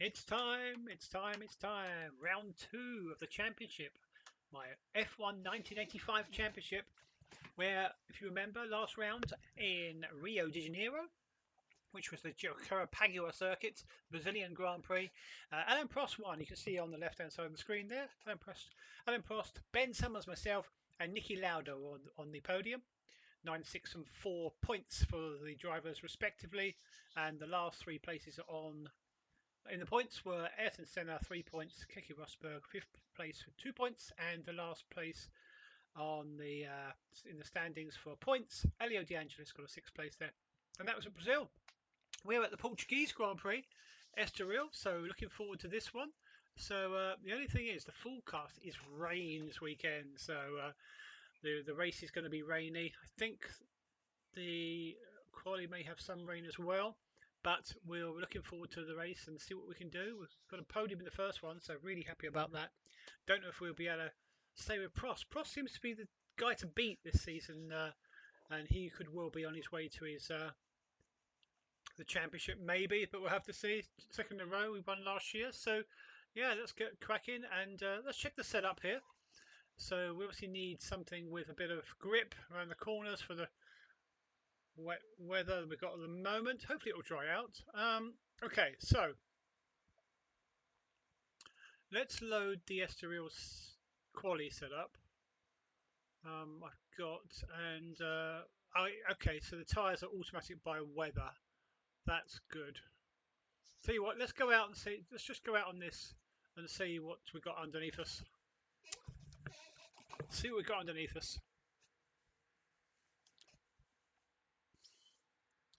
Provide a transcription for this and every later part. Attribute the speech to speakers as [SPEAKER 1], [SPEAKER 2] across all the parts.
[SPEAKER 1] It's time, it's time, it's time. Round two of the championship. My F1 1985 championship, where, if you remember, last round in Rio de Janeiro, which was the Carapagua circuit, Brazilian Grand Prix. Alan Prost won. You can see on the left-hand side of the screen there. Alan Prost, Ben Summers, myself, and Niki Lauda on the podium. 9, 6, and 4 points for the drivers respectively, and the last three places in the points were Ayrton Senna 3 points, Keke Rosberg 5th place for 2 points, and the last place on the in the standings for points, Elio De Angelis got a 6th place there, and that was in Brazil. We're at the Portuguese Grand Prix, Estoril, so looking forward to this one. So the only thing is the forecast is rain this weekend, so the race is going to be rainy. I think the quali may have some rain as well, but we're looking forward to the race and see what we can do. We've got a podium in the first one, so really happy about that. Don't know if we'll be able to stay with Prost. Prost seems to be the guy to beat this season, and he could well be on his way to his the championship maybe, but we'll have to see. Second in a row, we won last year, so yeah, let's get cracking and let's check the setup here. So we obviously need something with a bit of grip around the corners for the wet weather we've got at the moment. Hopefully it will dry out. Okay, so let's load the Estoril quali setup. I've got and okay, so the tyres are automatic by weather. That's good. Tell you what, let's go out and see. Let's just go out on this and see what we got underneath us. See what we got underneath us.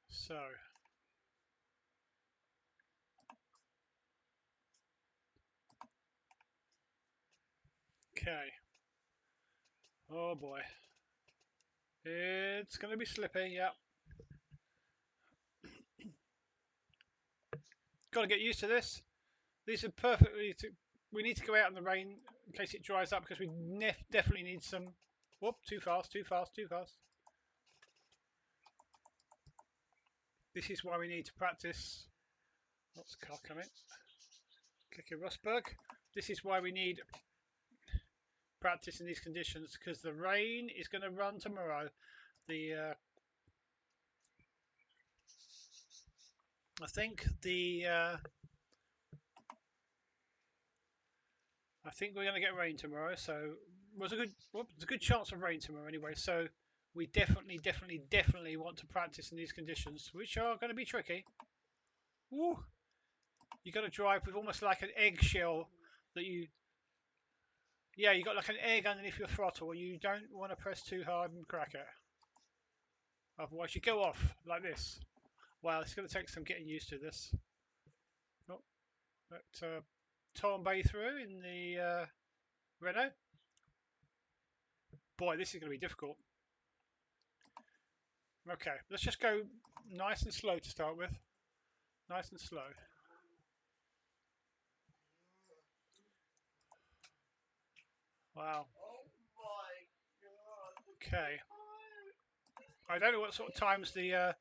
[SPEAKER 1] So. Okay. Oh boy. It's going to be slippy, yeah. Got to get used to this. These are perfectly. We need to go out in the rain in case it dries up because we definitely need some. Whoop! Too fast! Too fast! Too fast! This is why we need to practice. What's the car coming? Keke Rosberg. This is why we need practice in these conditions because the rain is going to run tomorrow. The I think we're going to get rain tomorrow, so there's a good chance of rain tomorrow anyway. So we definitely want to practice in these conditions, which are going to be tricky. Woo! You got to drive with almost like an eggshell that you got like an egg underneath your throttle. You don't want to press too hard and crack it, otherwise you go off like this. Well, it's going to take some getting used to this. Oh, but Tom Bay through in the Renault. Boy, this is going to be difficult. Okay, let's just go nice and slow to start with. Nice and slow. Wow. Okay. I don't know what sort of times the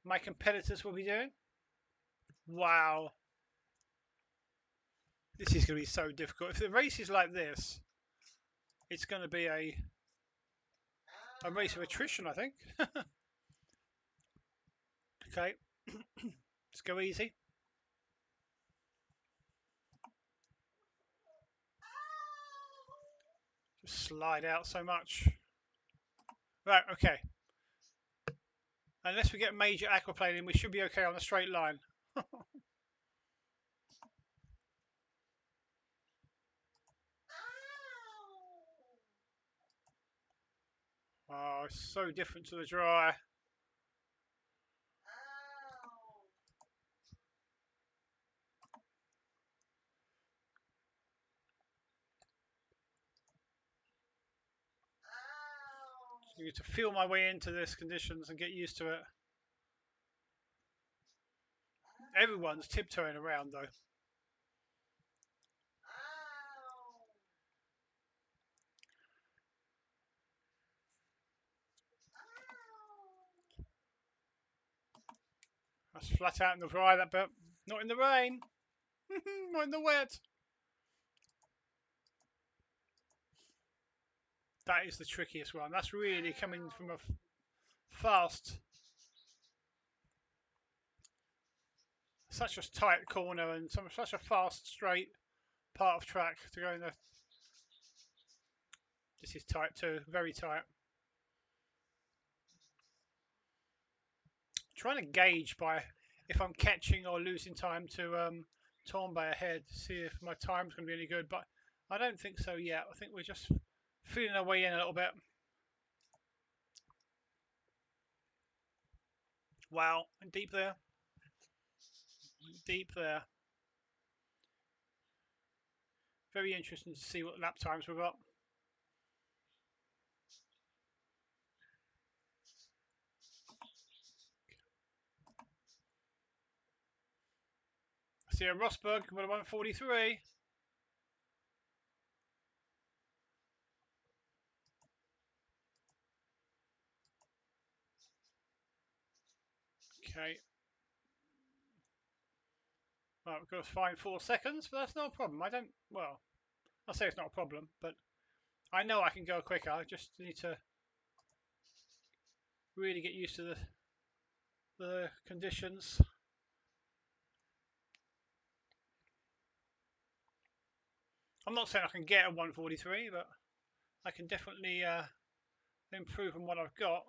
[SPEAKER 1] my competitors will be doing. Wow. This is going to be so difficult. If the race is like this, it's going to be a race of attrition, I think. Okay. Let's go easy. Just slide out so much. Right, okay. Unless we get major aquaplaning, we should be okay on a straight line. Oh, it's so different to the dry. I need to feel my way into this conditions and get used to it. Everyone's tiptoeing around though. That's flat out in the dry, that bit. Not in the rain. We're in the wet. That is the trickiest one. That's really coming from a fast, such a tight corner and such a fast, straight part of track to go in the. This is tight too, very tight. Trying to gauge by if I'm catching or losing time to Torbay ahead, see if my time's going to be any good. But I don't think so yet. I think we're just feeling our way in a little bit. Wow, deep there. Deep there. Very interesting to see what lap times we've got. I see a Rosberg with a 143. Okay. Well, we've got to find 4 seconds, but that's not a problem. I don't, well, I'll say it's not a problem, but I know I can go quicker. I just need to really get used to the conditions. I'm not saying I can get a 143, but I can definitely improve on what I've got.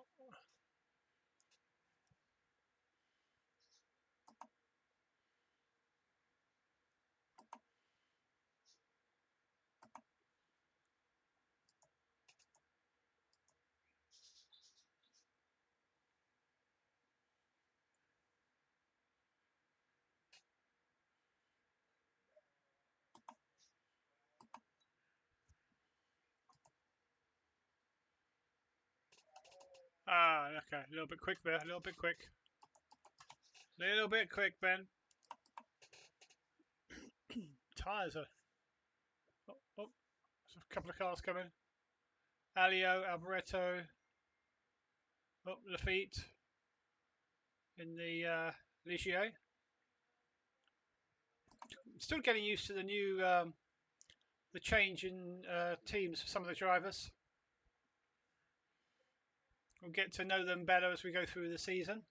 [SPEAKER 1] Ah, okay, a little bit quick there, a little bit quick. Little bit quick, Ben. Tyres are... Oh, oh, there's a couple of cars coming. Alio, Alboreto, oh, Lafitte in the Ligier. Still getting used to the new, the change in teams for some of the drivers. We'll get to know them better as we go through the season.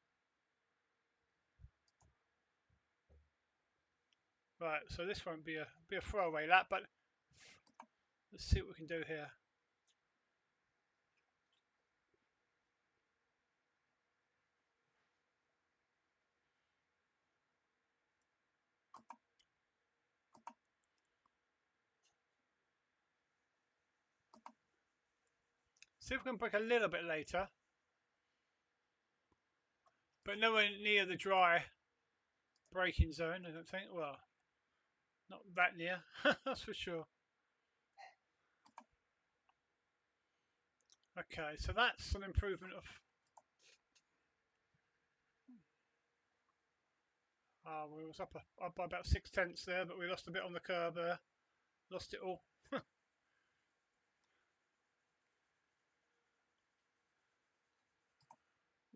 [SPEAKER 1] Right, so this won't be a throwaway lap, but let's see what we can do here. See if we can break a little bit later, but nowhere near the dry braking zone, I don't think. Well, not that near, that's for sure. Okay, so that's an improvement of... we was up by about 6/10 there, but we lost a bit on the curb there. Lost it all.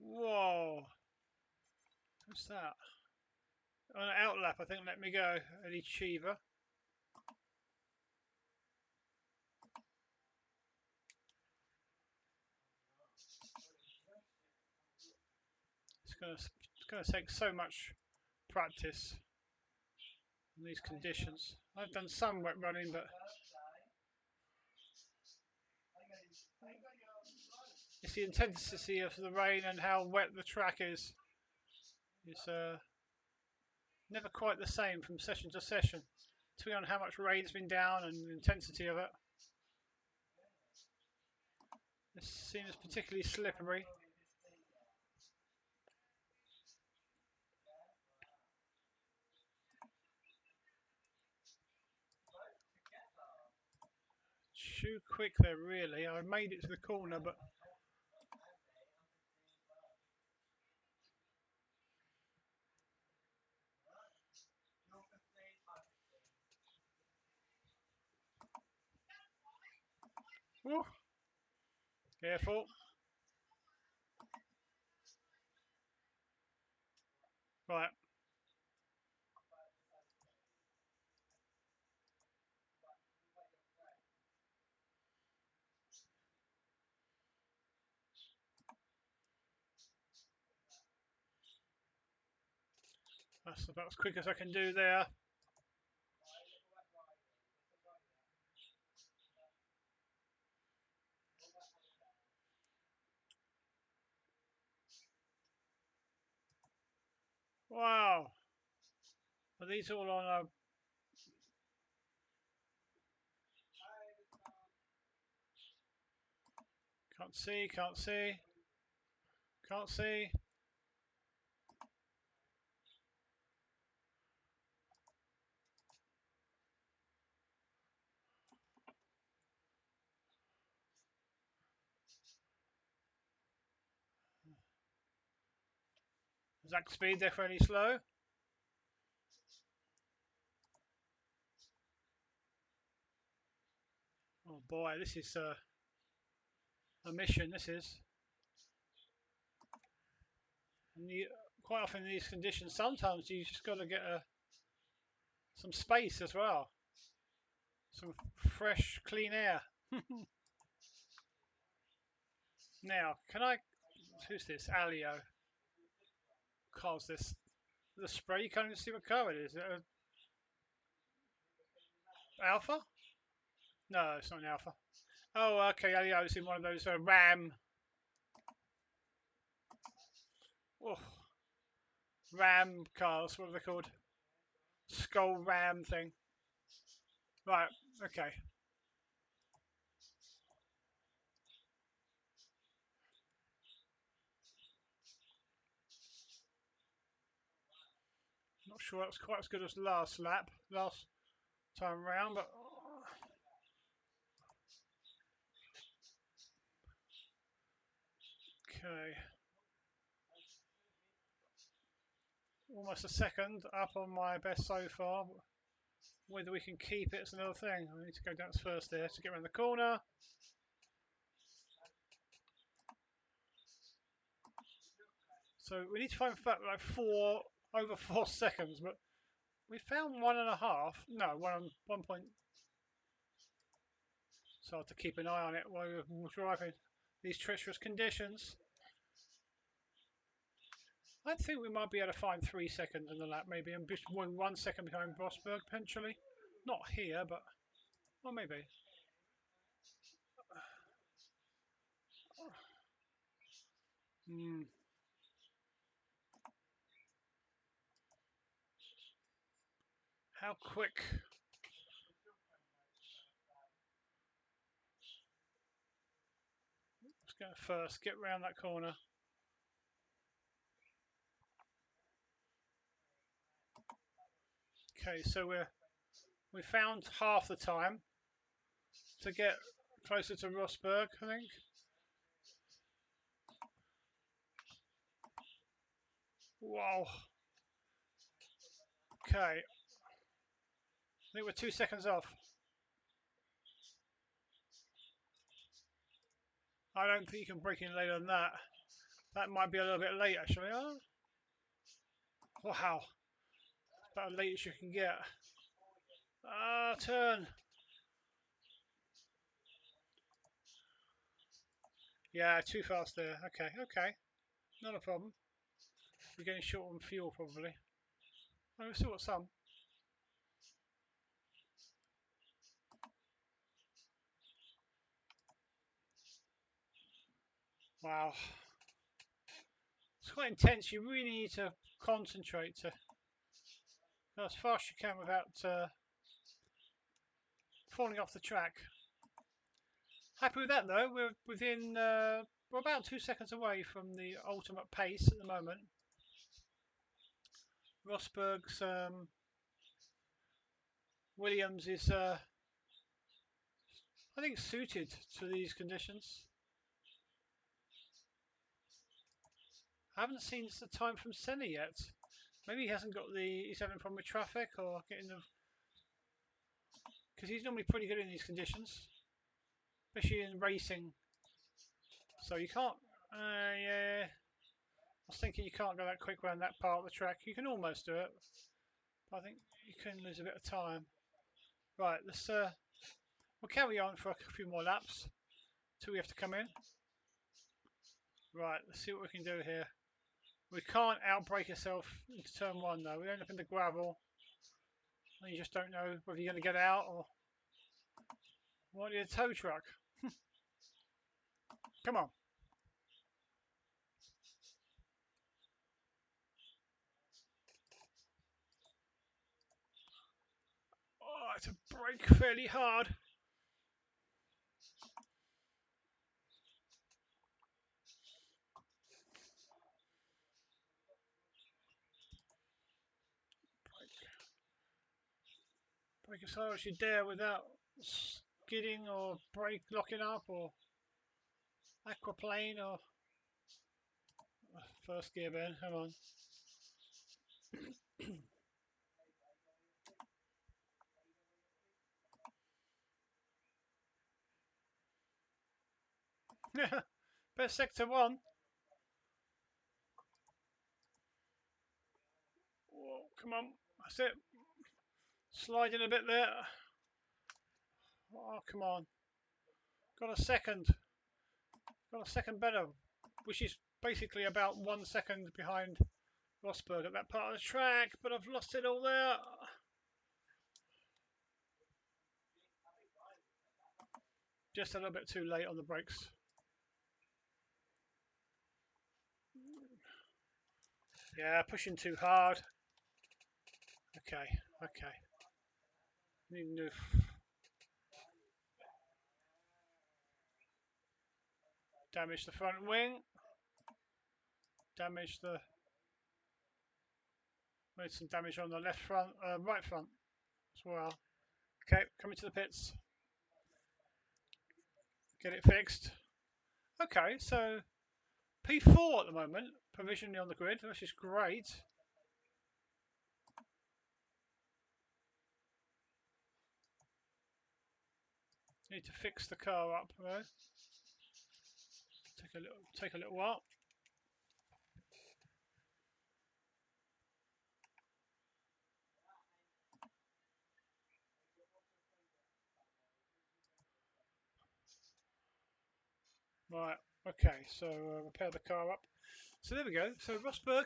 [SPEAKER 1] Whoa! What's that? On an outlap, I think. Let me go. Eddie Cheever. It's gonna take so much practice in these conditions. I've done some wet running, but it's the intensity of the rain and how wet the track is. It's never quite the same from session to session, depending on how much rain's been down and the intensity of it. This seems particularly slippery. Too quick there, really. I made it to the corner, but whew, careful. Right. That's about as quick as I can do there. Wow. Are these all on a... Can't see, can't see. Can't see. Exact speed, they're fairly slow. Oh boy, this is a mission, this is. And you, quite often in these conditions, sometimes you just got to get some space as well. Some fresh, clean air. Now, can I... Who's this? Alio. Car's this. The spray, you can't even see what car it is. Is it an Alpha? No, it's not an Alpha. Oh, okay, Alio's in one of those Ram. Oh, Ram cars, what are they called? Skull Ram thing. Right, okay. Not sure that's quite as good as last time round, but okay. Almost a second up on my best so far. Whether we can keep it is another thing. I need to go down first there to get around the corner. So we need to find like over 4 seconds, but we found 1.5. No, 1 point. So I have to keep an eye on it while we're driving these treacherous conditions. I think we might be able to find 3 seconds in the lap, maybe. I'm just 1 second behind Rosberg, potentially. Not here, but well, maybe. Hmm. How quick? Let's go first. Get round that corner. Okay, so we found half the time to get closer to Rosberg, I think. Wow. Okay. I think we're 2 seconds off. I don't think you can break in later than that. That might be a little bit late, actually. Oh. Wow. About as late as you can get. Ah, turn. Yeah, too fast there. Okay, okay. Not a problem. We're getting short on fuel, probably. Oh, we've still got some. Wow. It's quite intense. You really need to concentrate to go as fast as you can without falling off the track. Happy with that, though. We're within... we're about 2 seconds away from the ultimate pace at the moment. Rosberg's Williams is, I think, suited to these conditions. I haven't seen the time from Senna yet. Maybe he hasn't got he's having a problem with traffic or getting the... Because he's normally pretty good in these conditions, especially in racing. So you can't... yeah. I was thinking you can't go that quick around that part of the track. You can almost do it, but I think you can lose a bit of time. Right, let's... we'll carry on for a few more laps till we have to come in. Right, let's see what we can do here. We can't outbrake ourselves into turn one though. We end up in the gravel. And you just don't know whether you're going to get out or want your tow truck. Come on. Oh, it's a brake fairly hard. Brake as hard as you dare without skidding or brake locking up or aquaplane or first gear, Ben. Come on. Best sector one. Oh, come on. That's it. Sliding a bit there. Oh, come on. Got a second. Got a second better, which is basically about 1 second behind Rosberg at that part of the track, but I've lost it all there. Just a little bit too late on the brakes. Yeah, pushing too hard. Okay, okay. Need to damage the front wing. Damage the... Made some damage on the left front, right front as well. Okay, coming to the pits. Get it fixed. Okay, so P4 at the moment, provisionally on the grid, which is great. Need to fix the car up though. Take a little while. Right, okay, so repair the car up. So there we go. So Rosberg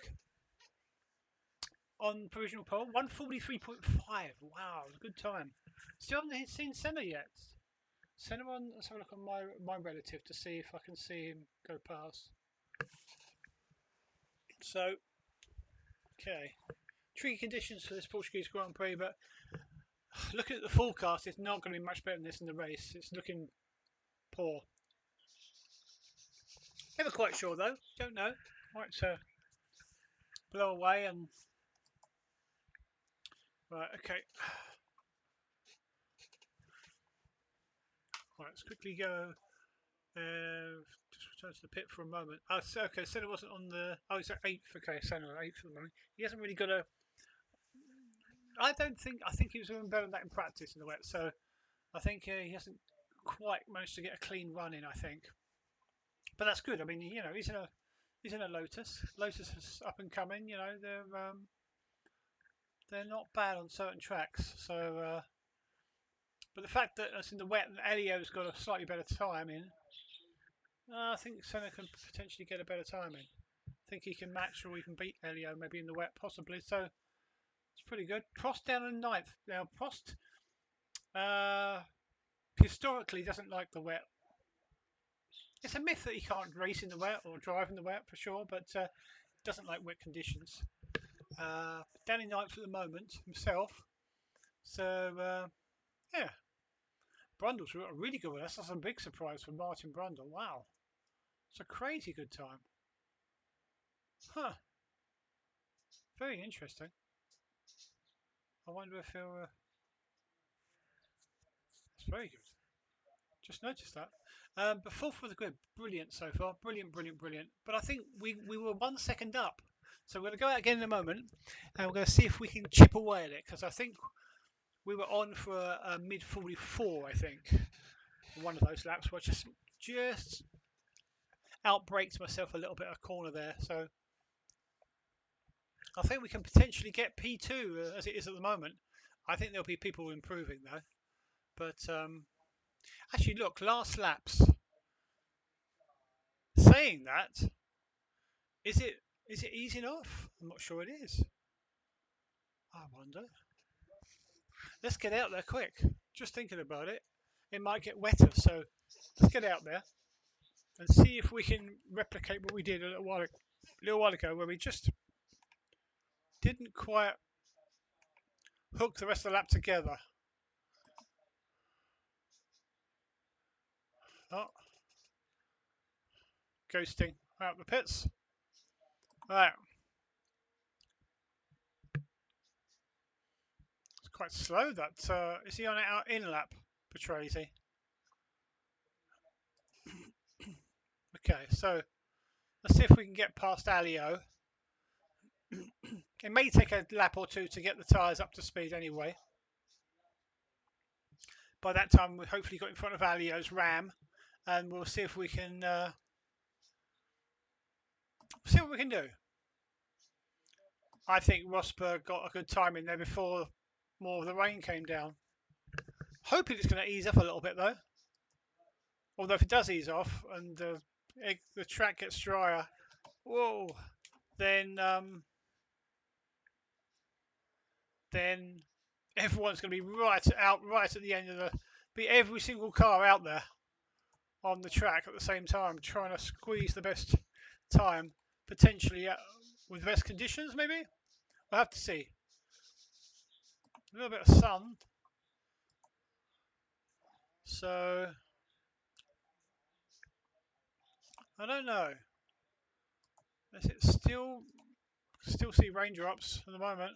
[SPEAKER 1] on provisional pole, 143.5. Wow, it was a good time. Still haven't seen Senna yet. Senna on, let's have a look on my relative to see if I can see him go past. So, okay. Tricky conditions for this Portuguese Grand Prix, but looking at the forecast, it's not going to be much better than this in the race. It's looking poor. Never quite sure though. Don't know. Might blow away and right. Okay. Right. Let's quickly go. Just return to the pit for a moment. Oh, so, okay. Senna wasn't on the. Oh, he's at 8th. Okay, Senna at 8th at the moment. He hasn't really got a. I don't think. I think he was doing better than that in practice in the wet. So I think he hasn't quite managed to get a clean run in. I think. But that's good. I mean, you know, he's in a Lotus. Lotus is up and coming. You know, they're not bad on certain tracks. So, but the fact that it's in the wet and Elio's got a slightly better time in, I think Senna can potentially get a better time in. I think he can match or even beat Elio maybe in the wet possibly. So it's pretty good. Prost down in 9th. Now Prost historically doesn't like the wet. It's a myth that he can't race in the wet or drive in the wet for sure, but doesn't like wet conditions. Down in 9th at the moment himself. So yeah, Brundle's a really good one. That's a big surprise for Martin Brundle. Wow, it's a crazy good time. Huh. Very interesting. I wonder if he'll. It's very good. Just noticed that. But fourth for the grid, brilliant so far. Brilliant, brilliant, brilliant. But I think we were 1 second up. So we're going to go out again in a moment and we're going to see if we can chip away at it. Because I think we were on for a mid 44, I think. One of those laps where I just outbraked myself a little bit of a corner there. So I think we can potentially get P2 as it is at the moment. I think there'll be people improving though. But actually, look, last laps. Saying that, is it Is it easing off? I'm not sure it is. I wonder. Let's get out there quick. Just thinking about it. It might get wetter, so let's get out there and see if we can replicate what we did a little while ago, where we just didn't quite hook the rest of the lap together. Oh, ghosting out the pits. Right, it's quite slow. That is he on our in lap? Portuguese. Okay, so let's see if we can get past Alio. It may take a lap or two to get the tyres up to speed anyway. By that time, we hopefully got in front of Alio's Ram, and we'll see if we can see what we can do. I think Rosberg got a good time in there before more of the rain came down. Hoping it's going to ease up a little bit though. Although if it does ease off and the track gets drier, whoa, then everyone's going to be right at the end of be every single car out there on the track at the same time, trying to squeeze the best time, potentially with best conditions. Maybe we'll have to see. A little bit of sun, so I don't know. Is it still see raindrops at the moment?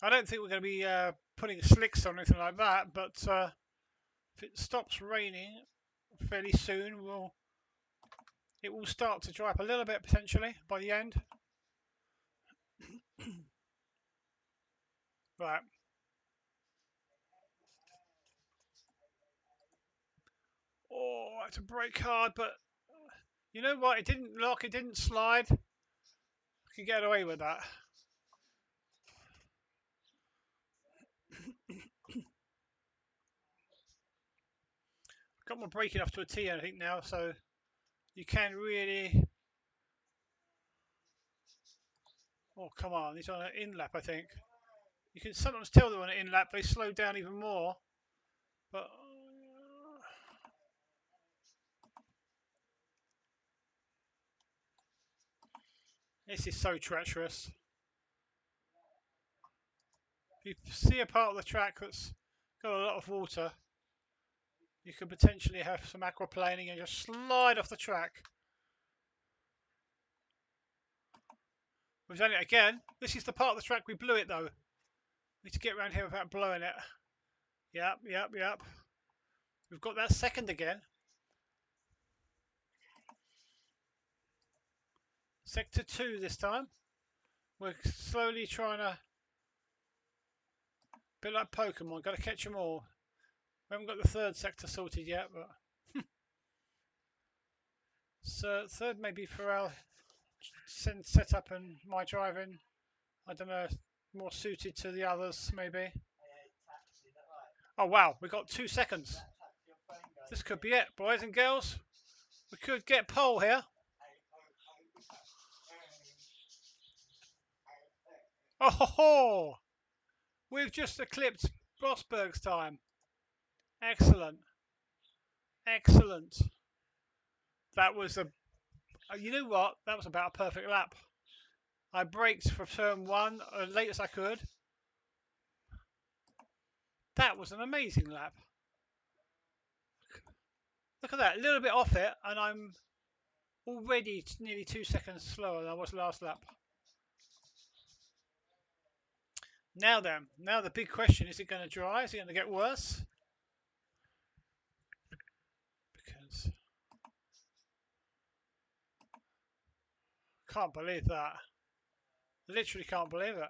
[SPEAKER 1] I don't think we're going to be putting slicks on anything like that, but if it stops raining fairly soon, it will start to dry up a little bit potentially by the end. Right. Oh, I had to brake hard, but you know what? It didn't lock, it didn't slide. I can get away with that. Got my braking off to a T, I think now, so you can really. Oh, come on, he's on an in lap, I think. You can sometimes tell they're on an in lap, they slow down even more, but. This is so treacherous. If you see a part of the track that's got a lot of water, you could potentially have some aquaplaning and just slide off the track. We've done it again. This is the part of the track we blew it though. Need to get around here without blowing it. Yep. We've got that second again. Sector 2 this time. We're slowly trying to, a bit like Pokemon, got to catch them all. We haven't got the third sector sorted yet, but so third maybe for our setup and my driving. I don't know, more suited to the others maybe. Oh wow, we got 2 seconds. This could be it, boys and girls. We could get pole here. Oh ho ho! We've just eclipsed Rosberg's time. Excellent. Excellent. That was you know what? That was about a perfect lap. I braked for turn 1 as late as I could. That was an amazing lap. Look at that, a little bit off it, and I'm already nearly 2 seconds slower than I was last lap. Now then, now the big question, is it going to dry? Is it going to get worse? Because can't believe that. Literally can't believe it.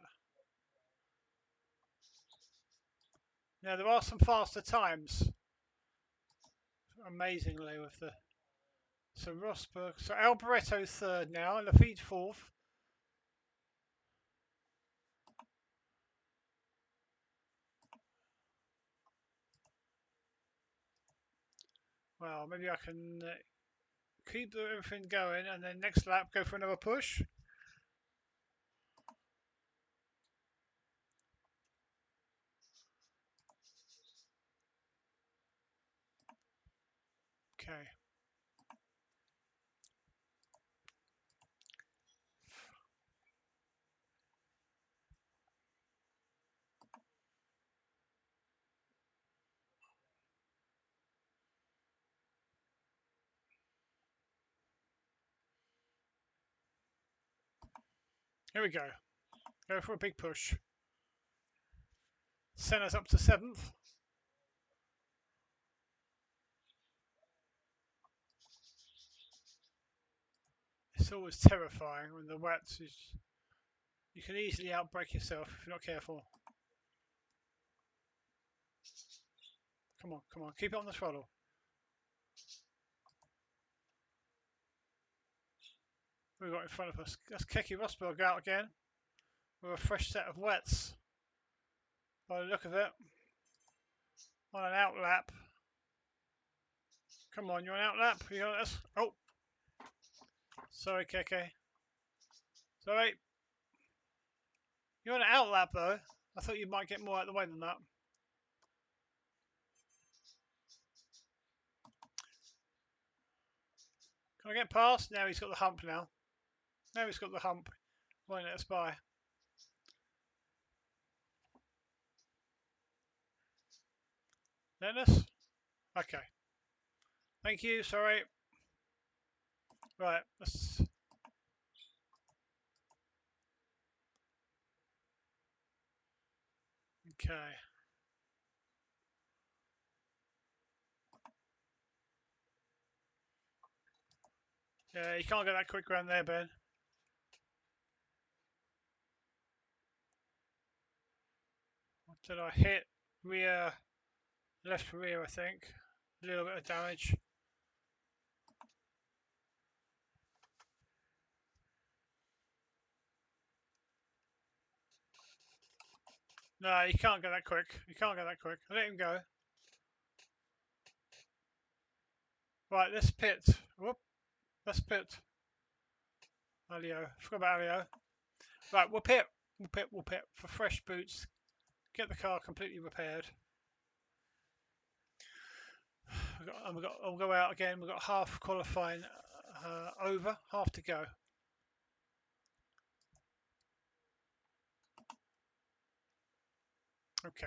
[SPEAKER 1] Now there are some faster times. Amazingly with the so Rosberg, so Alboreto third now, and Lafitte fourth. Well, maybe I can keep everything going and then next lap go for another push. Okay. Here we go. Go for a big push. Send us up to 7th. It's always terrifying when the wets is. You can easily outbrake yourself if you're not careful. Come on, come on, keep it on the throttle. We've got in front of us. That's Keke Rosberg out again with a fresh set of wets. By the look of it, on an out lap. Come on, you're on out lap. You got this. Oh, sorry, Keke. Sorry. You're on an out lap though. I thought you might get more out of the way than that. Can I get past? Now he's got the hump now. Now he's got the hump. Won't let us by. Let us? Okay. Thank you, sorry. Right, let's... Okay. Yeah, you can't get that quick round there, Ben. What did I hit? Rear, left rear, I think. A little bit of damage. No, you can't get that quick. You can't get that quick. Let him go. Right, let's pit. Whoop. Let's pit. Alio. Forgot about Alio. Right, we'll pit. We'll pit for fresh boots. Get the car completely repaired. I'll go out again. We've got half qualifying over, half to go. Okay.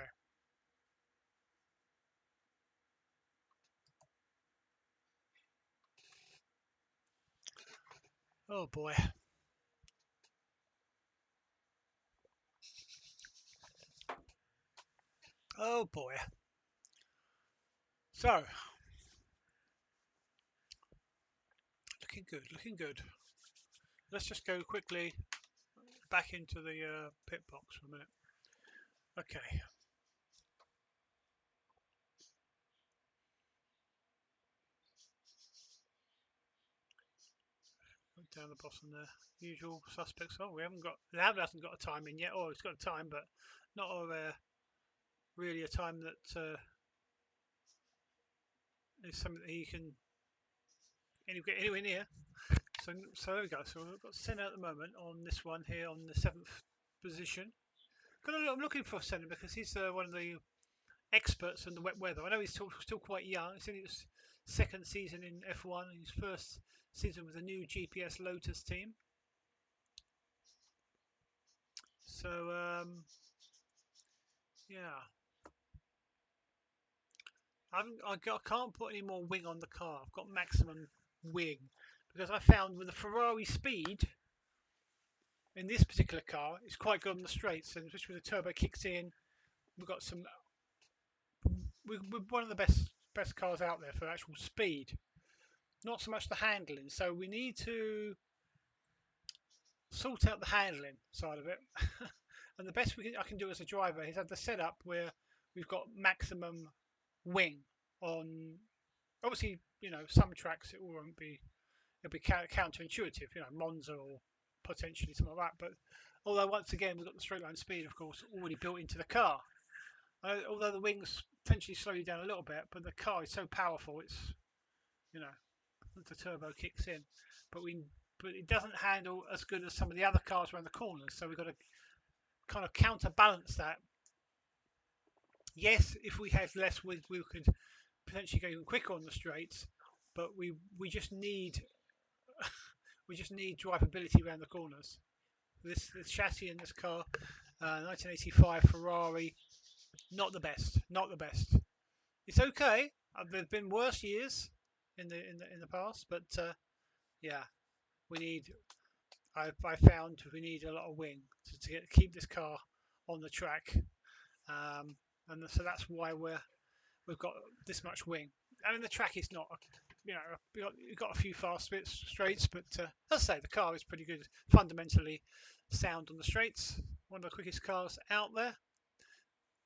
[SPEAKER 1] Oh boy. Oh boy. So, looking good, looking good. Let's just go quickly back into the pit box for a minute. Okay. Down the bottom there. Usual suspects. Oh, we haven't got... Lab hasn't got a time in yet. Oh, it's got a time, but not really a time that is something that he can get anywhere near. So there we go. So we've got Senna at the moment on this one here on the 7th position. I'm looking for Senna because he's one of the experts in the wet weather. I know he's still quite young. It's only his second season in F1, his first season with a new GPS Lotus team. So yeah, I can't put any more wing on the car. I've got maximum wing because I found with the Ferrari speed in this particular car, it's quite good on the straights, and especially when the turbo kicks in, we've got some. We're one of the best cars out there for actual speed, not so much the handling. So we need to sort out the handling side of it. And the best I can do as a driver is have the setup where we've got maximum wing on. Obviously, you know, some tracks it'll be counterintuitive, you know, Monza or potentially something like that. But although once again we've got the straight line speed, of course, already built into the car. Although the wings potentially slow you down a little bit, but the car is so powerful, it's you know, once the turbo kicks in. But it doesn't handle as good as some of the other cars around the corners. So we've got to kind of counterbalance that. Yes, if we had less width, we could potentially go even quicker on the straights. But we just need drivability around the corners. This chassis in this car, 1985 Ferrari, not the best. Not the best. It's okay. There've been worse years in the past, but yeah, we need. I found we need a lot of wing to keep this car on the track, and so that's why we've got this much wing. I mean, the track is not, you know, you've got a few fast straights, but as I say, the car is pretty good, fundamentally sound on the straights. One of the quickest cars out there,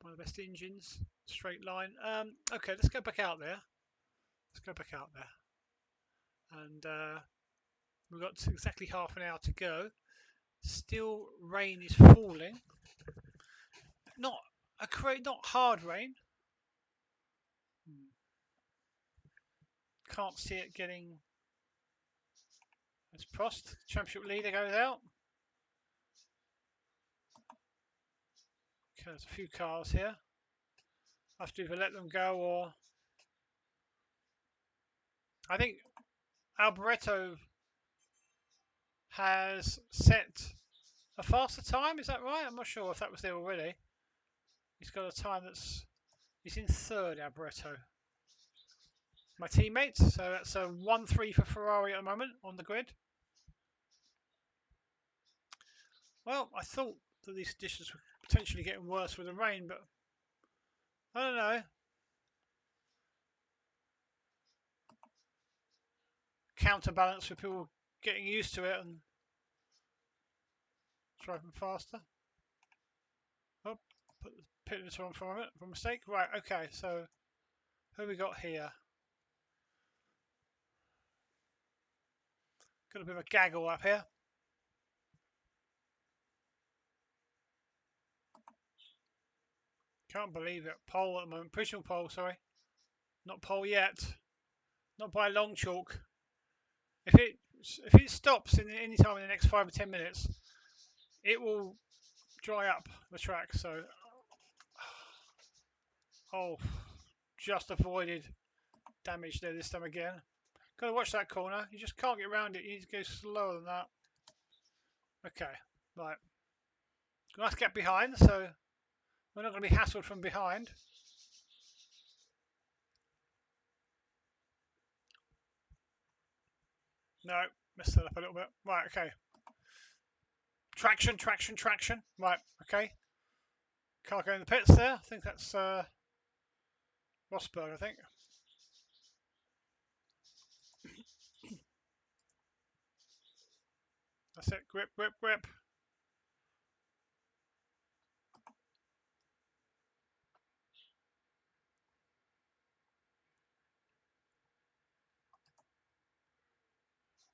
[SPEAKER 1] one of the best engines, straight line. Okay, let's go back out there. Let's go back out there, and we've got exactly half an hour to go. Still, rain is falling. Not not hard rain. Can't see it getting. As Prost, championship leader, goes out. Okay, there's a few cars here. I have to either let them go or I think Alboreto has set a faster time. Is that right? I'm not sure if that was there already. He's got a time he's in third, Alboreto. My teammate. So that's a 1-3 for Ferrari at the moment on the grid. Well, I thought that these conditions were potentially getting worse with the rain, but I don't know. Counterbalance for people getting used to it and driving faster. Oh, put the pit limiter on for a minute, for mistake. Right, okay, so who we got here? Got a bit of a gaggle up here. Can't believe it. Pole at the moment. Provisional pole, sorry. Not pole yet. Not by a long chalk. If it stops in any time in the next 5 or 10 minutes, it will dry up the track. So, oh, just avoided damage there this time again. Got to watch that corner. You just can't get around it. You need to go slower than that. Okay, right. Nice gap behind, so we're not going to be hassled from behind. No, messed that up a little bit. Right, okay. Traction, traction, traction. Right, okay. Car going in the pits there. I think that's Rosberg, I think. That's it. Grip, grip, grip.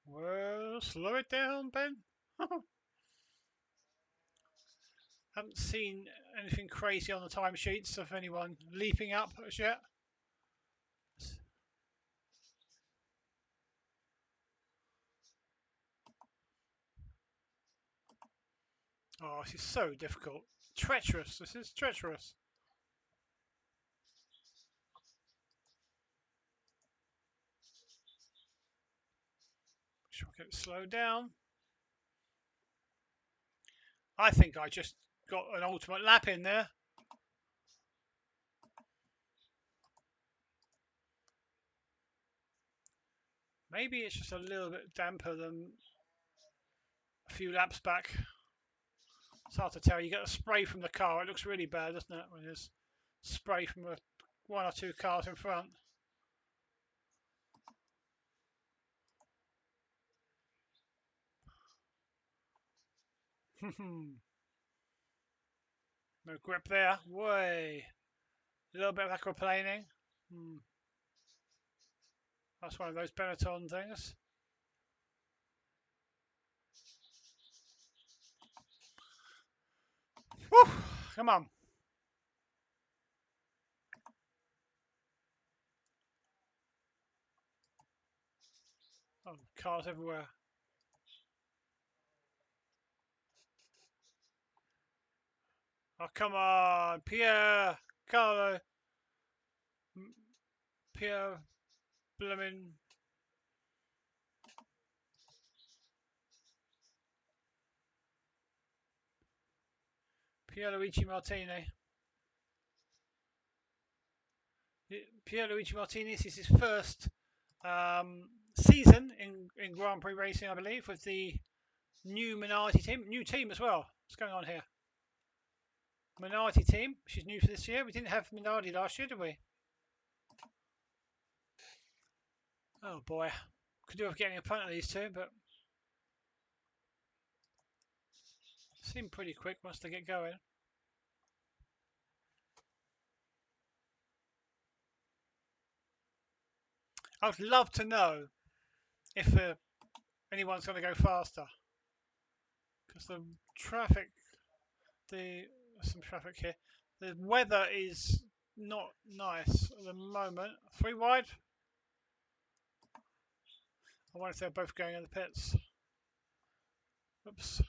[SPEAKER 1] Well, slow it down, Ben. Haven't seen anything crazy on the timesheets of anyone leaping up as yet. Oh, this is so difficult. Treacherous. This is treacherous. Should we get it slowed down? I think I just got an ultimate lap in there. Maybe it's just a little bit damper than a few laps back. It's hard to tell. You get a spray from the car. It looks really bad, doesn't it? When there's spray from one or two cars in front. No grip there. Way. A little bit of aquaplaning. That's one of those Benetton things. Woo! Come on. Oh, cars everywhere. Oh, come on, Pierre, Carlo, Pierre, blooming. Pierluigi Martini. Pierluigi Martini, this is his first season in Grand Prix racing, I believe, with the new Minardi team. New team as well. What's going on here? Minardi team, which is new for this year. We didn't have Minardi last year, did we? Oh boy. Could do with getting a punt of these two, but seem pretty quick once they get going. I'd love to know if anyone's going to go faster, because the traffic, there's some traffic here. The weather is not nice at the moment. 3 wide. I wonder if they're both going in the pits. Oops.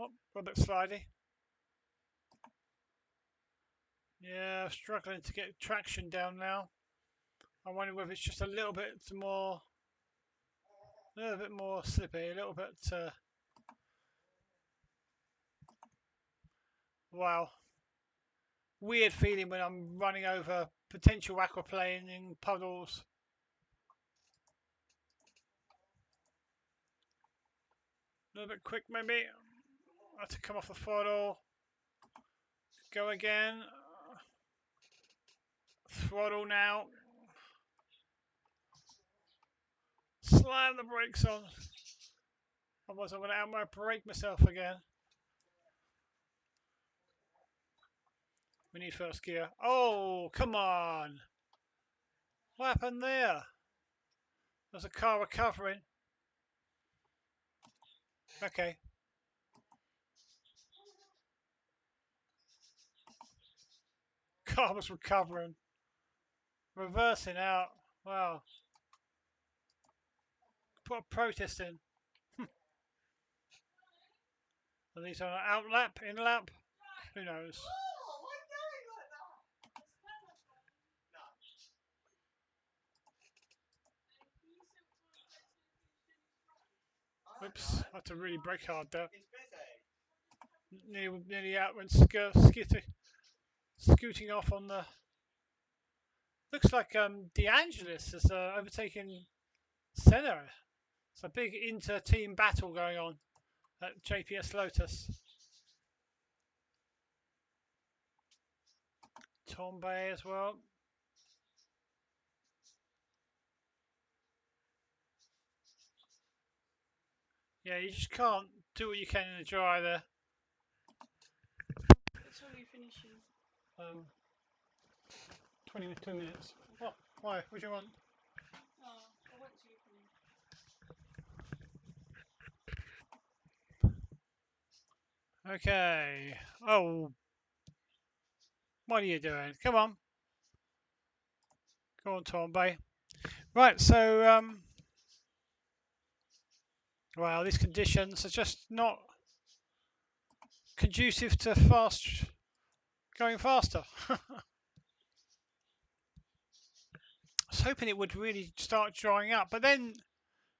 [SPEAKER 1] Oh, a bit slidey. Yeah, struggling to get traction down now. I wonder whether it's just a little bit more slippy, a little bit. Wow, weird feeling when I'm running over potential aquaplane in puddles. A little bit quick, maybe. I have to come off the throttle. Go again. Throttle now. Slam the brakes on. Otherwise, I'm going to out brake myself again. We need first gear. Oh, come on. What happened there? There's a car recovering. Okay. Car was recovering. Reversing out. Wow. Put a protest in. Are these on an out lap, in lap? Who knows? Oops, I had to really brake hard there. Nearly out when scooting off on the. Looks like De Angelis has overtaken Senna. It's a big inter-team battle going on at JPS Lotus. Tombe as well. Yeah, you just can't do what you can in the dry there.
[SPEAKER 2] What time are you finishing?
[SPEAKER 1] 22 minutes. What? Why? What do you want?
[SPEAKER 2] Oh, I went to you finish.
[SPEAKER 1] Okay. Oh, what are you doing? Come on. Go on, Tombe. Right, so, well, these conditions are just not conducive to going faster. I was hoping it would really start drying up, but then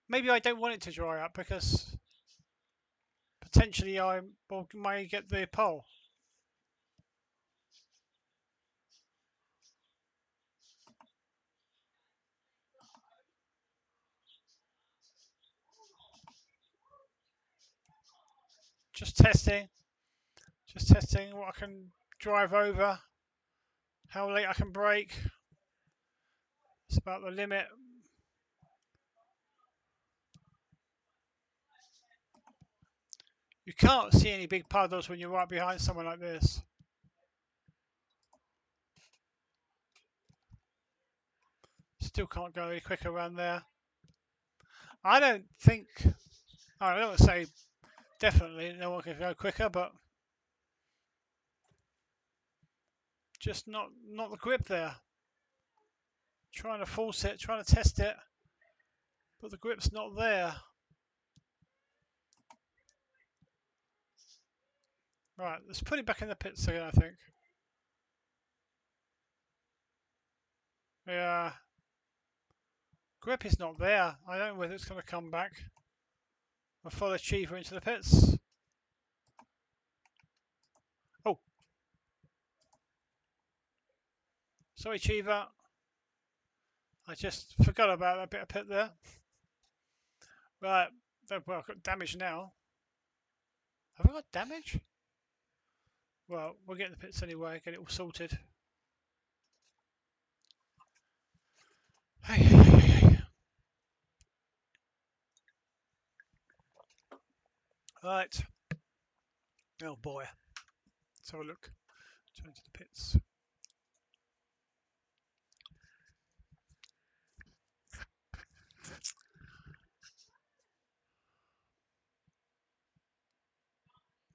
[SPEAKER 1] maybe I don't want it to dry up because potentially I may get the pole. Just testing what I can drive over, how late I can brake. It's about the limit. You can't see any big puddles when you're right behind someone like this. Still can't go any quicker around there. I don't think, I don't want to say definitely no one can go quicker, but Just not the grip there. Trying to force it, trying to test it, but the grip's not there. Right, let's put it back in the pits again, I think. Yeah. Grip is not there. I don't know whether it's going to come back. I'll follow Cheever into the pits. Oh. Sorry, Cheever. I just forgot about that bit of pit there. Right. Well, I've got damage now. Have I got damage? Well, we'll get in the pits anyway, get it all sorted. Hey, hey, hey, hey, hey. Right. Oh boy. Let's have a look. Turn to the pits.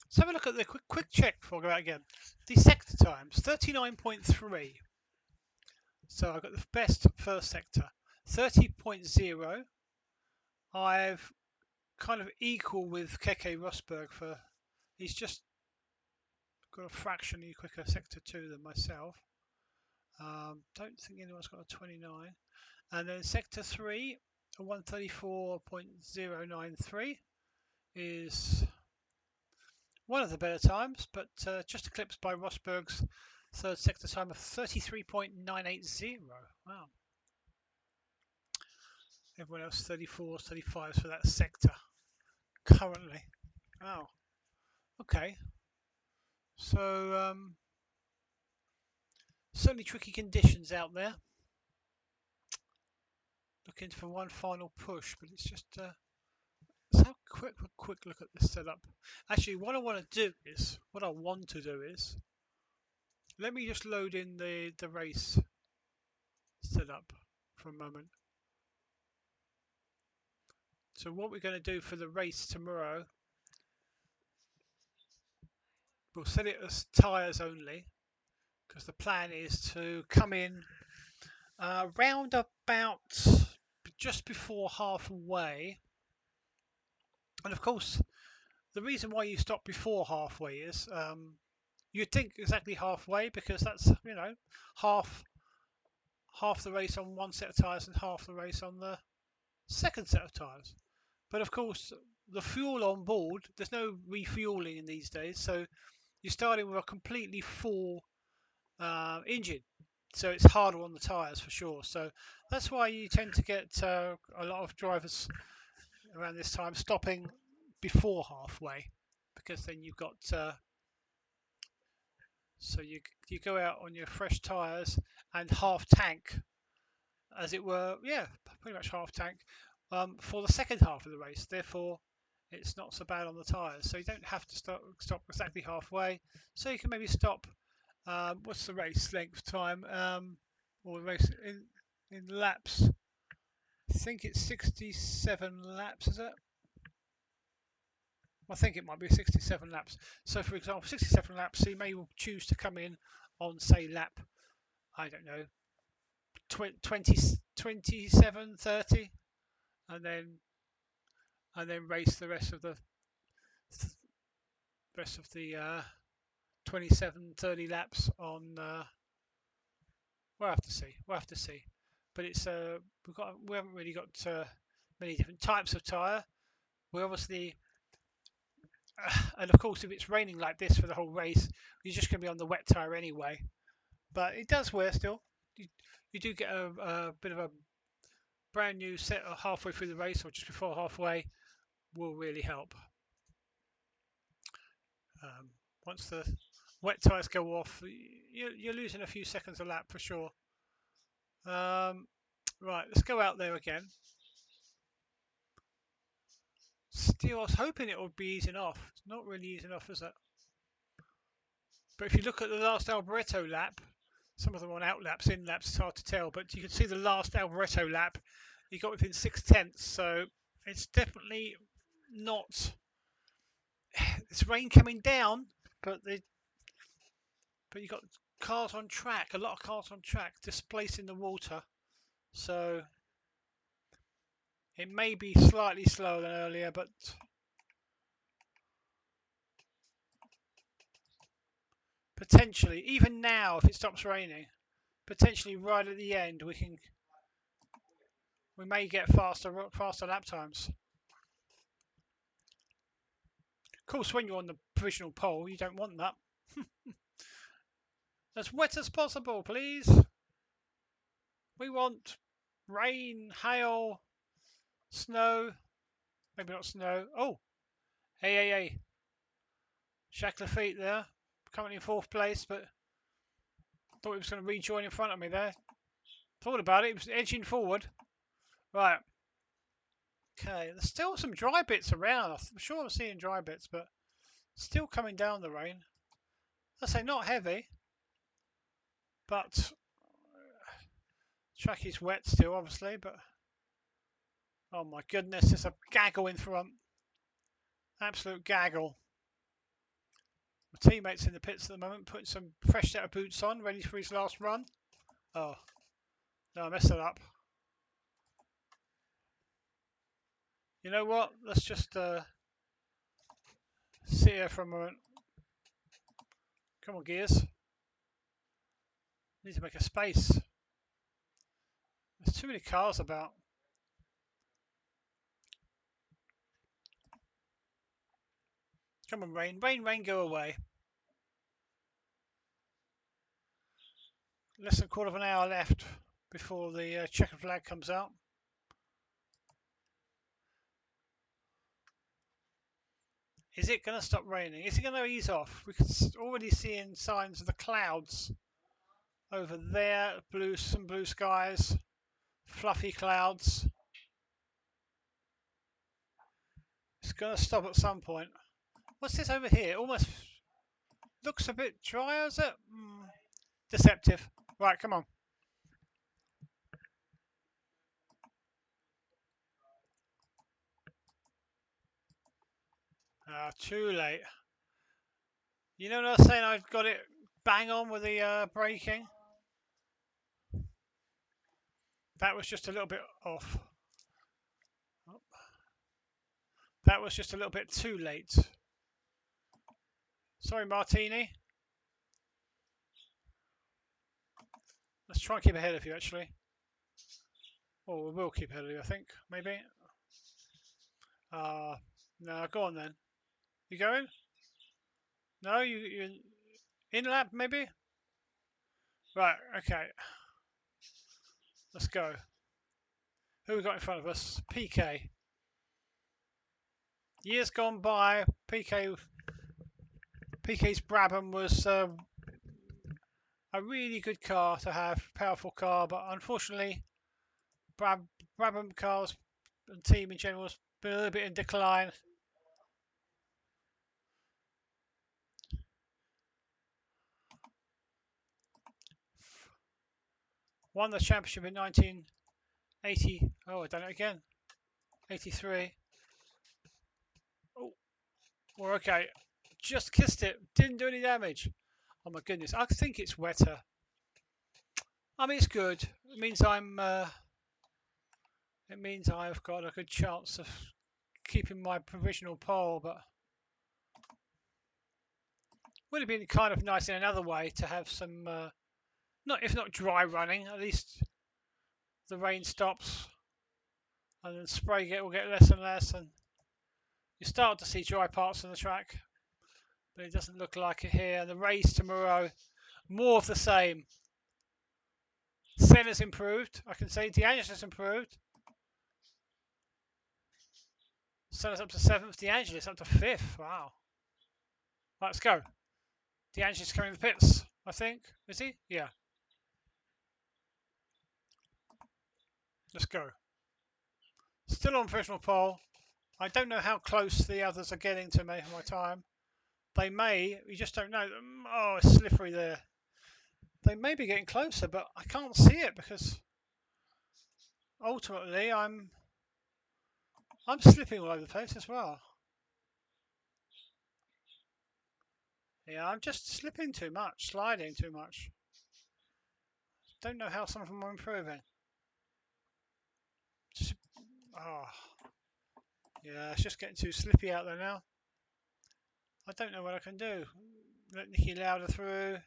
[SPEAKER 1] Let's have a look at the quick check before I go out again. The sector times, 39.3. So I've got the best first sector. 30.0. I've kind of equal with Keke Rosberg for, he's just got a fractionally quicker sector 2 than myself. Don't think anyone's got a 29. And then sector 3, a 134.093 is one of the better times, but just eclipsed by Rosberg's third sector time of 33.980. Wow. Everyone else 34s, 35s for that sector currently. Wow. Okay. So certainly tricky conditions out there. Looking for one final push, but it's just let's have a quick look at this setup. Actually, what I want to do is let me just load in the race setup for a moment. So what we're going to do for the race tomorrow, we'll set it as tyres only, because the plan is to come in round about just before halfway. And of course, the reason why you stop before halfway is you'd think exactly halfway, because that's, you know, half the race on one set of tyres and half the race on the second set of tyres. But of course, the fuel on board, there's no refueling in these days, so you're starting with a completely full engine, so it's harder on the tyres for sure. So that's why you tend to get a lot of drivers around this time stopping before halfway, because then you've got so you go out on your fresh tyres and half tank, as it were. Yeah, pretty much half tank for the second half of the race. Therefore, it's not so bad on the tyres, so you don't have to stop exactly halfway. So you can maybe stop. What's the race length time? Or the race in laps? I think it's 67 laps, is it? I think it might be 67 laps. So, for example, 67 laps, so you may choose to come in on, say, lap, I don't know, 27, 30, and then race the rest of the 27, 30 laps on. We'll have to see. But it's we haven't really got many different types of tyre. We obviously, and of course, if it's raining like this for the whole race, you're just going to be on the wet tyre anyway. But it does wear still. You do get a bit of a brand new set halfway through the race, or just before halfway, will really help. Once the wet tyres go off, you're losing a few seconds a lap for sure. Right, let's go out there again. Still, I was hoping it would be easing off. It's not really easing off, is it? But if you look at the last Alboreto lap, some of them on out laps, in laps, it's hard to tell. But you can see the last Alboreto lap, he got within 0.6. So it's definitely not. It's rain coming down, but but you've got cars on track, a lot of cars on track, displacing the water. So it may be slightly slower than earlier, but potentially, even now, if it stops raining, potentially right at the end, we may get faster lap times. Of course, when you're on the provisional pole, you don't want that. As wet as possible, please. We want rain, hail, snow. Maybe not snow. Oh, hey. Jacques Lafitte there, currently in 4th place, but thought he was going to rejoin in front of me there. Thought about it, he was edging forward. Right. Okay, there's still some dry bits around. I'm sure I'm seeing dry bits, but still coming down the rain. I say not heavy, but track is wet still, obviously. But oh my goodness, there's a gaggle in front. Absolute gaggle. My teammate's in the pits at the moment, putting some fresh set of boots on, ready for his last run. Oh, no, I messed it up. You know what? Let's just sit here for a moment. Come on, gears. Need to make a space. There's too many cars about. Come on, rain. Rain, go away. Less than a quarter of an hour left before the checkered flag comes out. Is it going to stop raining? Is it going to ease off? We can already seeing signs of the clouds over there. Some blue skies, fluffy clouds. It's going to stop at some point. What's this over here? Almost looks a bit dry, is it? Deceptive. Right, come on. Too late. You know what I was saying? I've got it bang on with the braking. That was just a little bit off. That was just a little bit too late. Sorry, Martini. Let's try and keep ahead of you, actually. Oh, we will keep ahead of you, I think. Maybe. No, go on then. You going? No, you in lap, maybe? Right, okay. Let's go. Who we got in front of us? PK. Years gone by, PK's Brabham was a really good car to have, powerful car, but unfortunately, Brabham cars and team in general has been a little bit in decline. Won the championship in 1980. Oh, I done it again. 83. Oh, well, okay. Just kissed it. Didn't do any damage. Oh my goodness. I think it's wetter. I mean, it's good. It means It means I've got a good chance of keeping my provisional pole, but would have been kind of nice in another way to have some, if not dry running, at least the rain stops and then spray will get less and less, and you start to see dry parts on the track, but it doesn't look like it here. The race tomorrow, more of the same. Senna's improved, I can say. DeAngelis improved. Senna's up to 7th, DeAngelis up to 5th. Wow. Right, let's go. DeAngelis coming in the pits, I think. Is he? Yeah. Let's go. Still on provisional pole. I don't know how close the others are getting to me for my time. They may, you just don't know. Oh, it's slippery there. They may be getting closer, but I can't see it because ultimately I'm slipping all over the place as well. Yeah, I'm just slipping too much, sliding too much. Don't know how some of them are improving. Just, oh, yeah, it's just getting too slippy out there now. I don't know what I can do. Let Nicky Lauda through.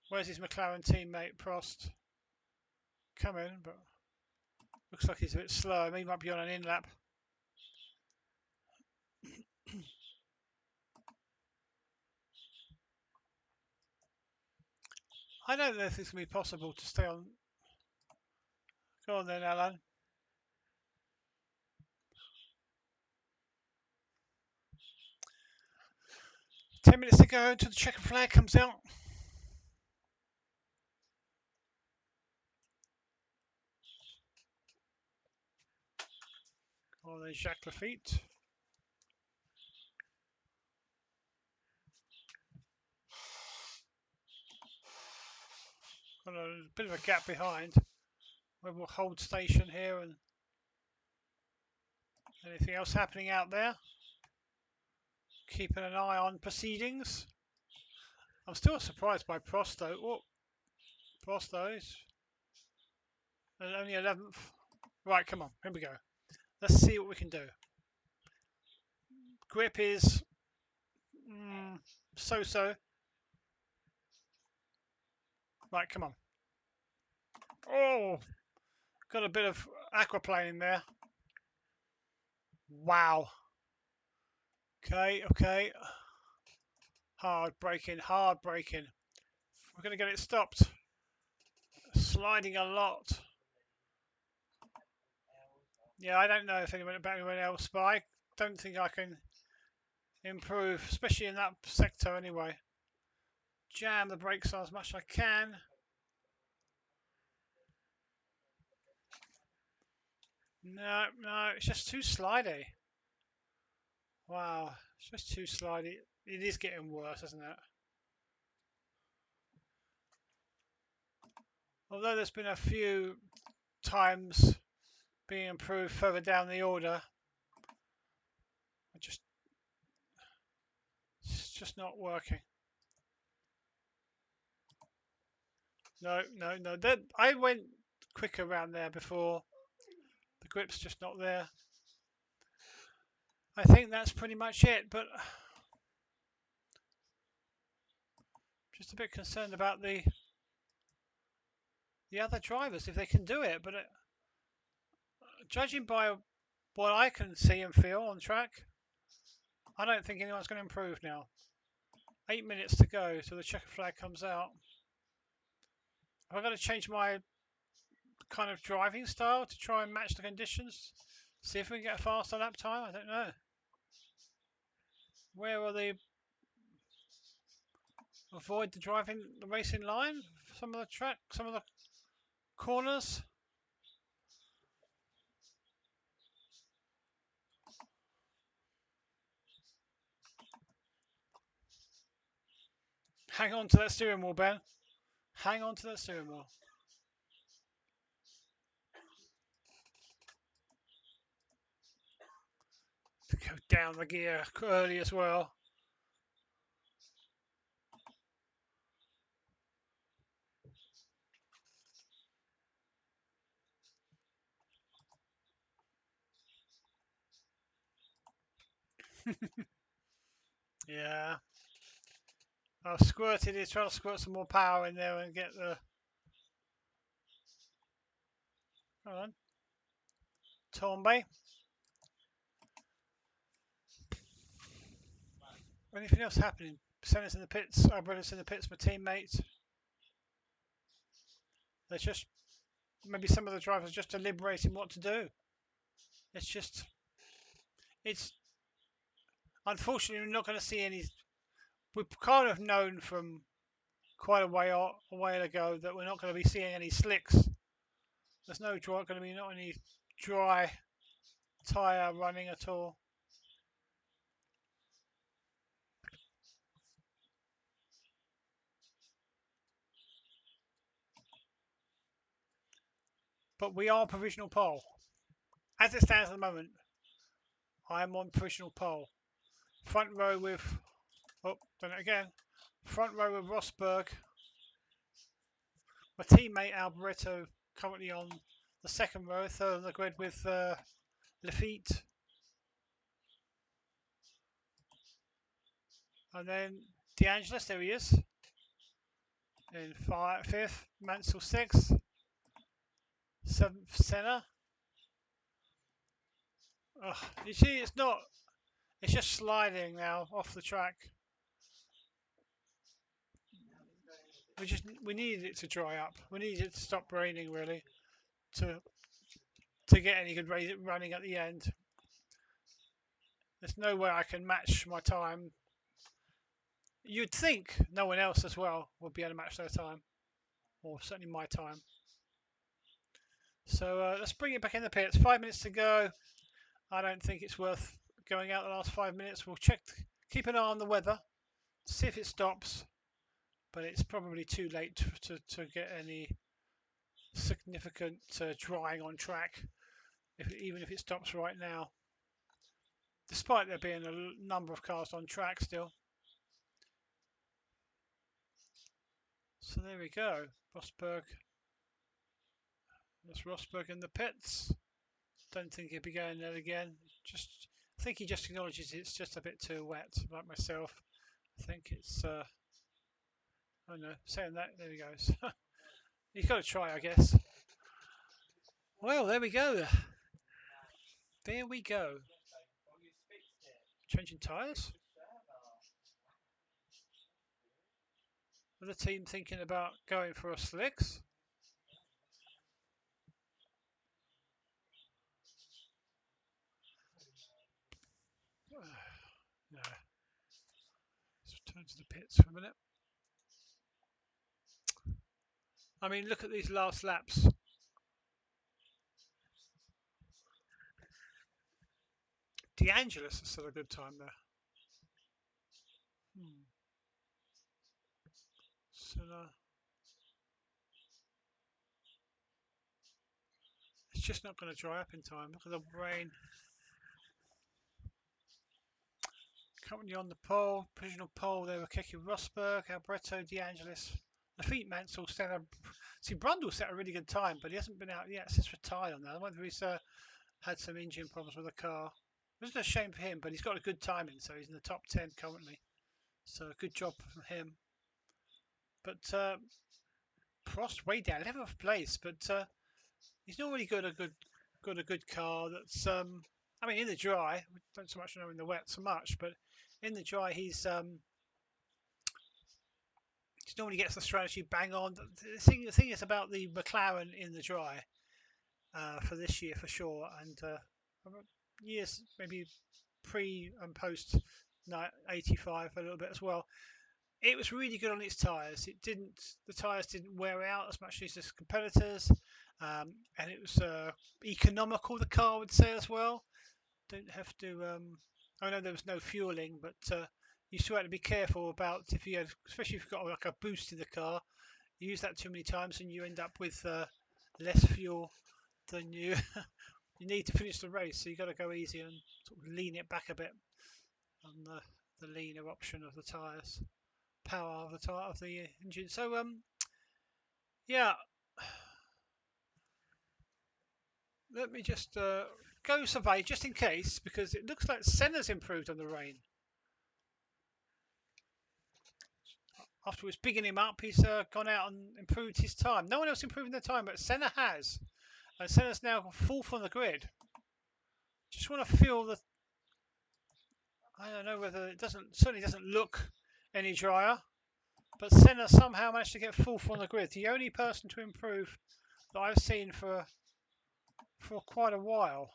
[SPEAKER 1] Where's his McLaren teammate Prost? Coming, but looks like he's a bit slow. He might be on an in lap. I don't know if it's going to be possible to stay on. Go on then, Alan. $10 to go until the checkered flag comes out. Oh, there's Jacques Lafitte. Got a bit of a gap behind. We'll hold station here and anything else happening out there. Keeping an eye on proceedings. I'm still surprised by Prost though. Oh, Prost though is only 11th. Right, come on, here we go. Let's see what we can do. Grip is so-so. Right, come on. Oh, got a bit of aquaplaning there. Wow. Okay. Hard braking. We're going to get it stopped. Sliding a lot. Yeah, I don't know if about anyone else, but I don't think I can improve, especially in that sector anyway. Jam the brakes on as much as I can. No, it's just too slidey. Wow, it's just too slidey. It is getting worse, isn't it? Although there's been a few times being improved further down the order, it's just not working. No. I went quicker around there before. The grip's just not there. I think that's pretty much it, but just a bit concerned about the other drivers if they can do it. But judging by what I can see and feel on track, I don't think anyone's going to improve now. 8 minutes to go till the checkered flag comes out. Have I got to change my kind of driving style to try and match the conditions? See if we can get a faster lap time? I don't know. Where are the avoid the racing line? Some of the track, some of the corners. Hang on to that steering wheel, Ben. Hang on to that steering wheel. Go down the gear early as well. Yeah. I've squirted it, trying to squirt some more power in there and get the... Hold on. Tombe. Anything else happening? Senna's in the pits, Alberto's in the pits, my teammates. They're just... Maybe some of the drivers are just deliberating what to do. It's unfortunately we're not going to see any. We've kind of known from quite a while ago that we're not going to be seeing any slicks. There's not going to be any dry tyre running at all. But we are provisional pole. As it stands at the moment, I am on provisional pole. Front row with Oh, done it again. Front row with Rosberg. My teammate Alboreto currently on the second row, third on the grid with Lafitte. And then DeAngelis, there he is. In fifth, Mansell sixth. Seventh, Senna. You see, it's just sliding now off the track. We needed it to dry up. We needed it to stop raining really to get any good running at the end. There's no way I can match my time. You'd think no one else as well would be able to match their time, or certainly my time. So let's bring it back in the pits. 5 minutes to go. I don't think it's worth going out the last 5 minutes. We'll keep an eye on the weather, see if it stops. But it's probably too late to get any significant drying on track, even if it stops right now. Despite there being a number of cars on track still. So there we go. Rosberg. There's Rosberg in the pits. Don't think he'll be going there again. I think he just acknowledges it's just a bit too wet, like myself. I think it's. Oh no, saying that, there he goes. He's got to try, I guess. Well, there we go. There we go. Changing tyres. Are the team thinking about going for a slicks? No. Let's return to the pits for a minute. I mean, look at these last laps. DeAngelis has still a good time there. So, it's just not going to dry up in time. Look at the rain. Currently on the pole, provisional pole, they were kicking Rosberg, Alboreto, DeAngelis, Lafitte, Mansell, Senna. See, Brundle set a really good time, but he hasn't been out yet since retired on that. I wonder if he's had some engine problems with the car. It's a shame for him, but he's got a good timing, so he's in the top 10 currently. So good job for him. But Prost way down, 11th place, but he's not really got a good car. That's I mean, in the dry, we don't so much know in the wet so much, but in the dry, he normally gets the strategy bang on. The thing is about the McLaren in the dry for this year for sure, and years maybe pre and post 85 a little bit as well. It was really good on its tyres. The tyres didn't wear out as much as its competitors, and it was economical. The car would say as well. Don't have to. I know there was no fueling, but you still had to be careful about especially if you've got like a boost in the car. You use that too many times, and you end up with less fuel than you you need to finish the race. So you got to go easy and sort of lean it back a bit on the leaner option of the tyres. Power of the engine. So yeah, let me just go survey just in case, because it looks like Senna's improved on the rain. After it's bigging him up, he's gone out and improved his time. No one else improving their time, but Senna has, and Senna's now fourth on the grid. Just want to feel the. I don't know whether it certainly doesn't look any drier. But Senna somehow managed to get fourth on the grid. The only person to improve that I've seen for quite a while.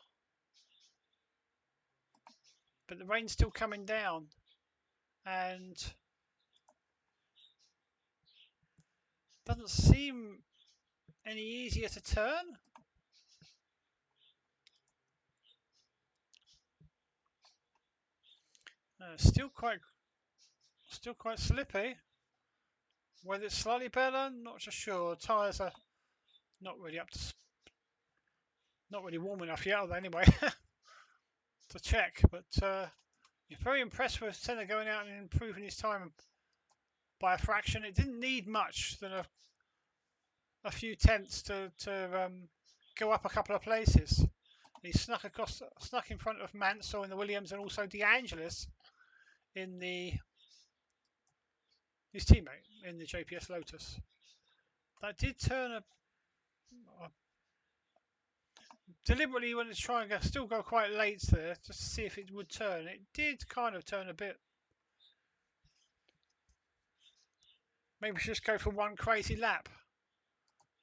[SPEAKER 1] But the rain's still coming down, and doesn't seem any easier to turn. Still quite slippy. Whether it's slightly better, not so sure. Tyres are not really not really warm enough yet, anyway, to check. But You're very impressed with Senna going out and improving his time by a fraction. It didn't need much than a few tenths to go up a couple of places. He snuck in front of Mansell in the Williams and also De Angelis in his teammate in the JPS Lotus. That did turn deliberately wanted to try and still go quite late there just to see if it would turn. It did kind of turn a bit. Maybe we should just go for one crazy lap.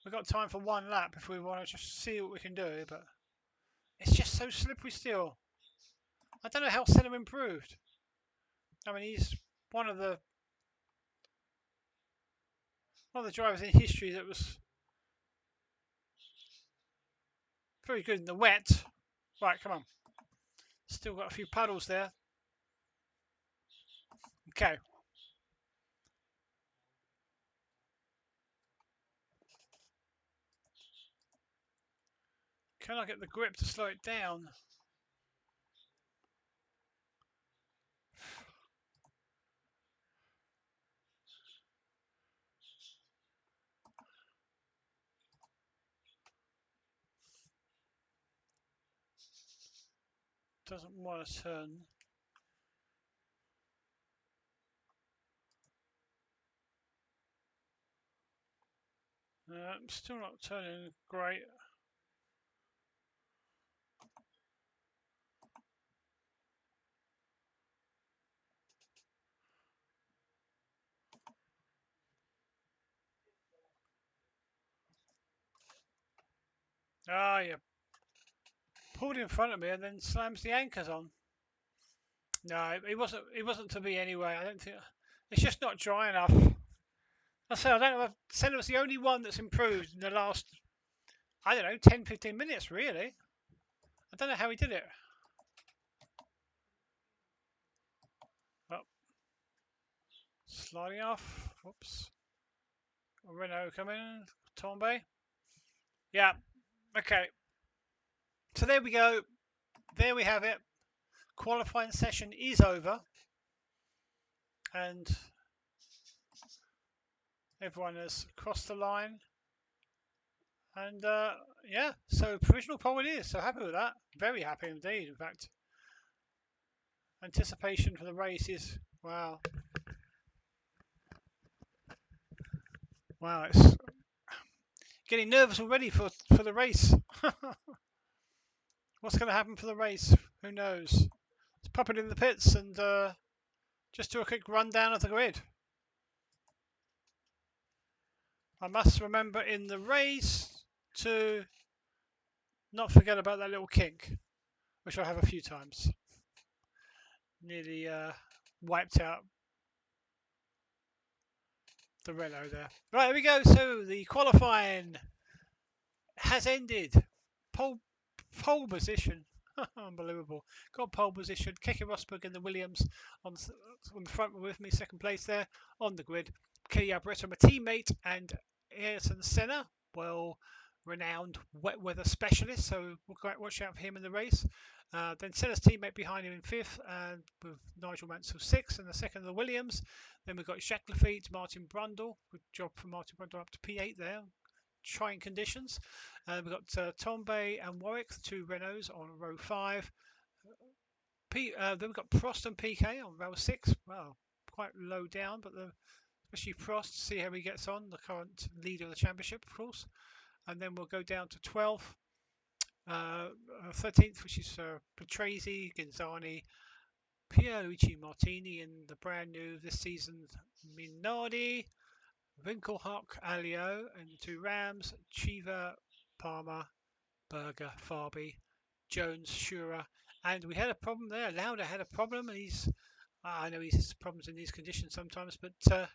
[SPEAKER 1] We've got time for one lap if we want to just see what we can do, but it's just so slippery still. I don't know how Senna improved. I mean, he's one of the drivers in history that was very good in the wet. Right, come on. Still got a few puddles there. Okay. Can I get the grip to slow it down? Doesn't want to turn. Still not turning great. Ah, yeah. Pulled in front of me and then slams the anchors on. No, it wasn't. It wasn't to be anyway. I don't think it's just not dry enough. I say I don't know. Senna was the only one that's improved in the last, I don't know, 10, 15 minutes really. I don't know how he did it. Oh, sliding off. Whoops. Renault coming. Tombe. Yeah. Okay. So there we go. There we have it. Qualifying session is over, and everyone has crossed the line. And yeah, so provisional pole it is. So happy with that. Very happy indeed. In fact, anticipation for the race is wow. Wow, it's getting nervous already for the race. What's going to happen for the race? Who knows? Let's pop it in the pits and just do a quick rundown of the grid. I must remember in the race to not forget about that little kink, which I have a few times. Nearly wiped out the Renault there. Right, here we go. So the qualifying has ended. Pole position. Unbelievable. Got pole position. Keke Rosberg in the Williams on the front with me, second place there on the grid. Kelly Alberto, my teammate, and Ayrton Senna, well renowned wet weather specialist, so we'll watch out for him in the race. Then Senna's teammate behind him in fifth, and with Nigel Mansell sixth, and the second of the Williams. Then we've got Jacques Lafitte, Martin Brundle. Good job for Martin Brundle up to P8 there. Trying conditions. We've got Tombe and Warwick, the two Renaults on row 5. Then we've got Prost and PK on row 6. Well, quite low down, but especially Prost, see how he gets on, the current leader of the championship, of course. And then we'll go down to 12th, 13th, which is Patrese, Ginzani, Pierluigi Martini, and the brand new this season, Minardi, Winkelhock, Alio, and the two Rams, Chiva, Palmer, Berger, Farby, Jones, Shura, and we had a problem there. Lauda had a problem, and I know he's has problems in these conditions sometimes, but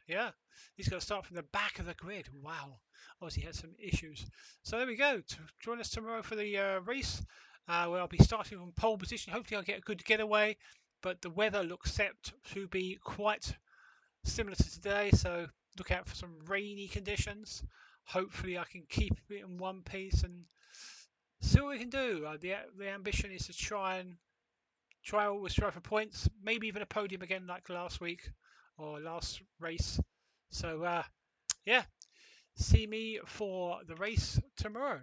[SPEAKER 1] yeah, he's got to start from the back of the grid. Wow, obviously he had some issues. So there we go. Join us tomorrow for the race, where I'll be starting from pole position. Hopefully I'll get a good getaway, but the weather looks set to be quite similar to today, so look out for some rainy conditions. Hopefully I can keep it in one piece and see what we can do. The ambition is to try always try for points, maybe even a podium again like last week or last race. So yeah, see me for the race tomorrow.